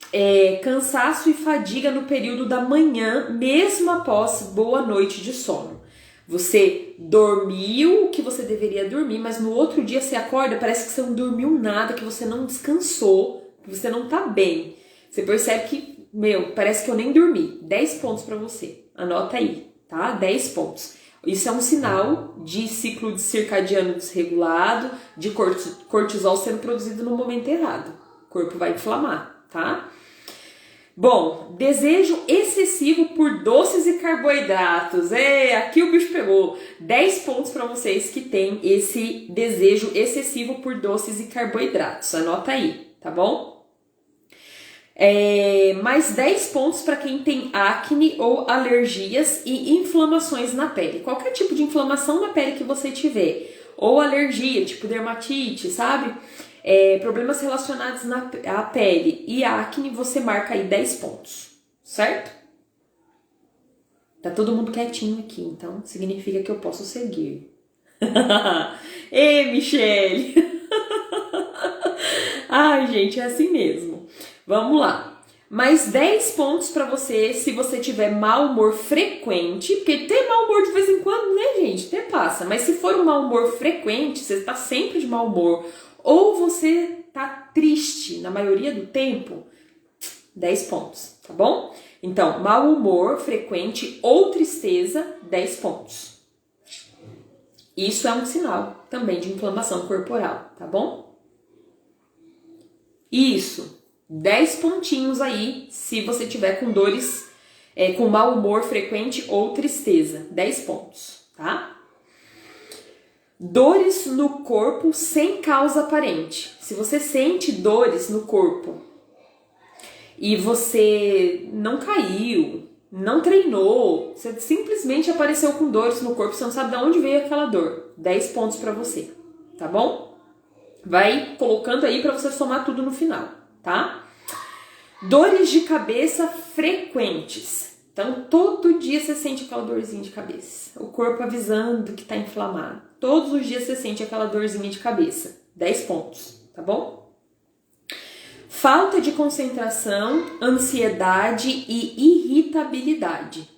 cansaço e fadiga no período da manhã, mesmo após boa noite de sono. Você dormiu o que você deveria dormir, mas no outro dia você acorda, parece que você não dormiu nada, que você não descansou, que você não tá bem. Você percebe que, parece que eu nem dormi. 10 pontos pra você. Anota aí, tá? 10 pontos. Isso é um sinal de ciclo circadiano desregulado, de cortisol sendo produzido no momento errado. O corpo vai inflamar, tá? Bom, desejo excessivo por doces e carboidratos. Aqui o bicho pegou. 10 pontos para vocês que têm esse desejo excessivo por doces e carboidratos. Anota aí, tá bom? Mais 10 pontos para quem tem acne ou alergias e inflamações na pele. Qualquer tipo de inflamação na pele que você tiver. Ou alergia, tipo dermatite, sabe? Problemas relacionados à pele e acne, você marca aí 10 pontos, certo? Tá todo mundo quietinho aqui, então significa que eu posso seguir. Ei, Michele! Ai, gente, é assim mesmo. Vamos lá. Mais 10 pontos pra você se você tiver mau humor frequente, porque ter mau humor de vez em quando, né, gente? Até passa. Mas se for um mau humor frequente, você tá sempre de mau humor, ou você tá triste na maioria do tempo, 10 pontos, tá bom? Então, mau humor frequente ou tristeza, 10 pontos. Isso é um sinal também de inflamação corporal, tá bom? Isso, 10 pontinhos aí se você tiver com dores, com mau humor frequente ou tristeza, 10 pontos, tá? Dores no corpo sem causa aparente. Se você sente dores no corpo e você não caiu, não treinou, você simplesmente apareceu com dores no corpo, você não sabe de onde veio aquela dor, 10 pontos pra você, tá bom? Vai colocando aí pra você somar tudo no final, tá? Dores de cabeça frequentes. Então, todo dia você sente aquela dorzinha de cabeça. O corpo avisando que tá inflamado. Todos os dias você sente aquela dorzinha de cabeça. 10 pontos, tá bom? Falta de concentração, ansiedade e irritabilidade.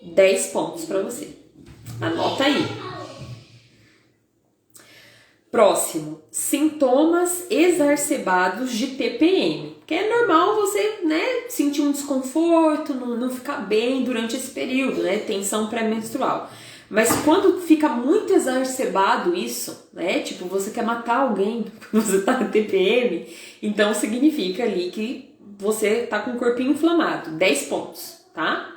10 pontos pra você. Anota aí. Próximo, sintomas exacerbados de TPM. Porque é normal você, né, sentir um desconforto, não ficar bem durante esse período, né, tensão pré-menstrual. Mas quando fica muito exacerbado isso, né, tipo, você quer matar alguém quando você tá no TPM, então significa ali que você tá com o corpinho inflamado. 10 pontos, tá?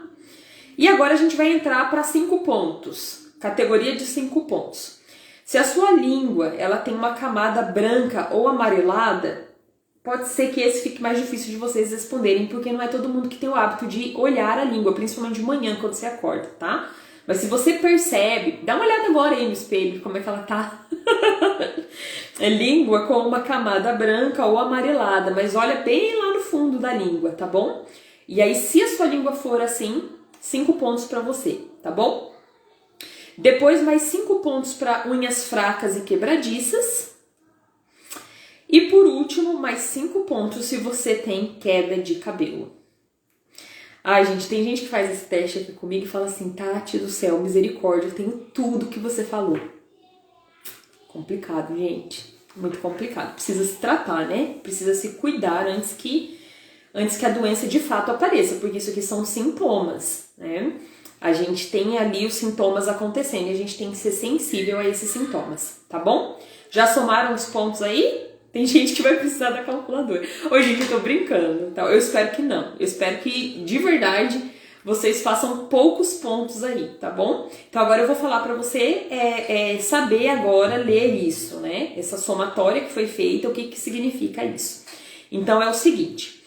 E agora a gente vai entrar para 5 pontos. Categoria de 5 pontos. Se a sua língua ela tem uma camada branca ou amarelada, pode ser que esse fique mais difícil de vocês responderem, porque não é todo mundo que tem o hábito de olhar a língua, principalmente de manhã quando você acorda, tá? Mas se você percebe, dá uma olhada agora aí no espelho, como é que ela tá. É língua com uma camada branca ou amarelada, mas olha bem lá no fundo da língua, tá bom? E aí, se a sua língua for assim, 5 pontos pra você, tá bom? Depois, mais 5 pontos para unhas fracas e quebradiças. E por último, mais 5 pontos se você tem queda de cabelo. Ai, gente, tem gente que faz esse teste aqui comigo e fala assim, Tati do céu, misericórdia, eu tenho tudo que você falou. Complicado, gente. Muito complicado. Precisa se tratar, né? Precisa se cuidar antes que a doença de fato apareça, porque isso aqui são sintomas, né? A gente tem ali os sintomas acontecendo e a gente tem que ser sensível a esses sintomas, tá bom? Já somaram os pontos aí? Tem gente que vai precisar da calculadora. Ô, gente, eu tô brincando, tá? Eu espero que não. Eu espero que, de verdade, vocês façam poucos pontos aí, tá bom? Então, agora eu vou falar pra você saber agora ler isso, né? Essa somatória que foi feita, o que significa isso. Então, é o seguinte.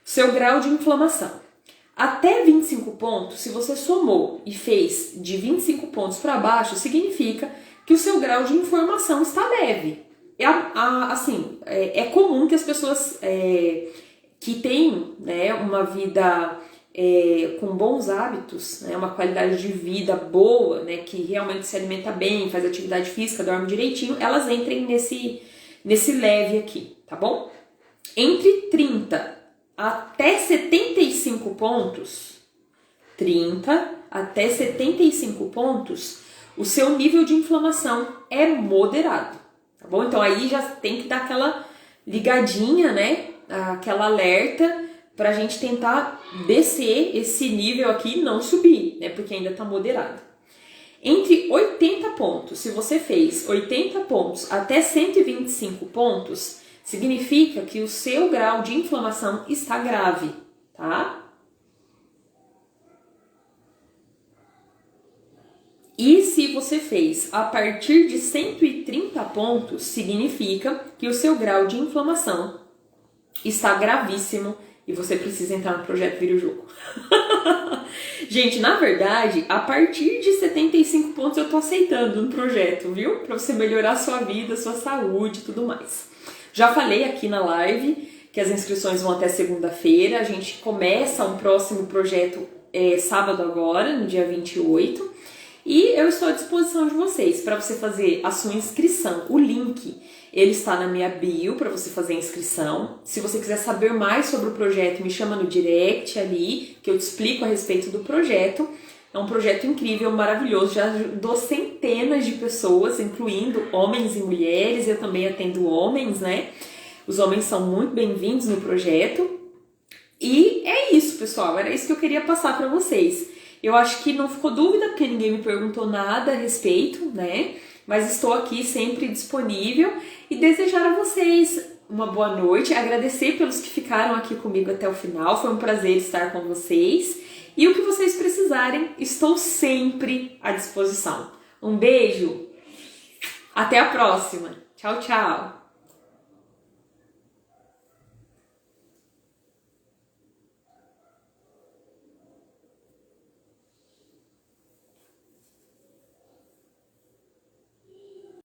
Seu grau de inflamação. Até 25 pontos, se você somou e fez de 25 pontos para baixo, significa que o seu grau de inflamação está leve. É comum que as pessoas que têm, né, uma vida com bons hábitos, né, uma qualidade de vida boa, né, que realmente se alimenta bem, faz atividade física, dorme direitinho, elas entrem nesse leve aqui, tá bom? Entre 30 até 75 pontos, 30 até 75 pontos, o seu nível de inflamação é moderado. Tá bom? Então aí já tem que dar aquela ligadinha, né? Aquela alerta pra gente tentar descer esse nível aqui e não subir, né? Porque ainda tá moderado. Entre 80 pontos, se você fez 80 pontos até 125 pontos, significa que o seu grau de inflamação está grave, tá? E se você fez a partir de 130 pontos, significa que o seu grau de inflamação está gravíssimo e você precisa entrar no projeto Vira o Jogo. Gente, na verdade, a partir de 75 pontos eu tô aceitando um projeto, viu? Pra você melhorar a sua vida, a sua saúde e tudo mais. Já falei aqui na live que as inscrições vão até segunda-feira. A gente começa um próximo projeto sábado agora, no dia 28. E eu estou à disposição de vocês para você fazer a sua inscrição. O link, ele está na minha bio para você fazer a inscrição. Se você quiser saber mais sobre o projeto, me chama no direct ali, que eu te explico a respeito do projeto. É um projeto incrível, maravilhoso, já ajudou centenas de pessoas, incluindo homens e mulheres. Eu também atendo homens, né? Os homens são muito bem-vindos no projeto. E é isso, pessoal, era isso que eu queria passar para vocês. Eu acho que não ficou dúvida, porque ninguém me perguntou nada a respeito, né? Mas estou aqui sempre disponível e desejar a vocês uma boa noite, agradecer pelos que ficaram aqui comigo até o final, foi um prazer estar com vocês. E o que vocês precisarem, estou sempre à disposição. Um beijo, até a próxima. Tchau, tchau.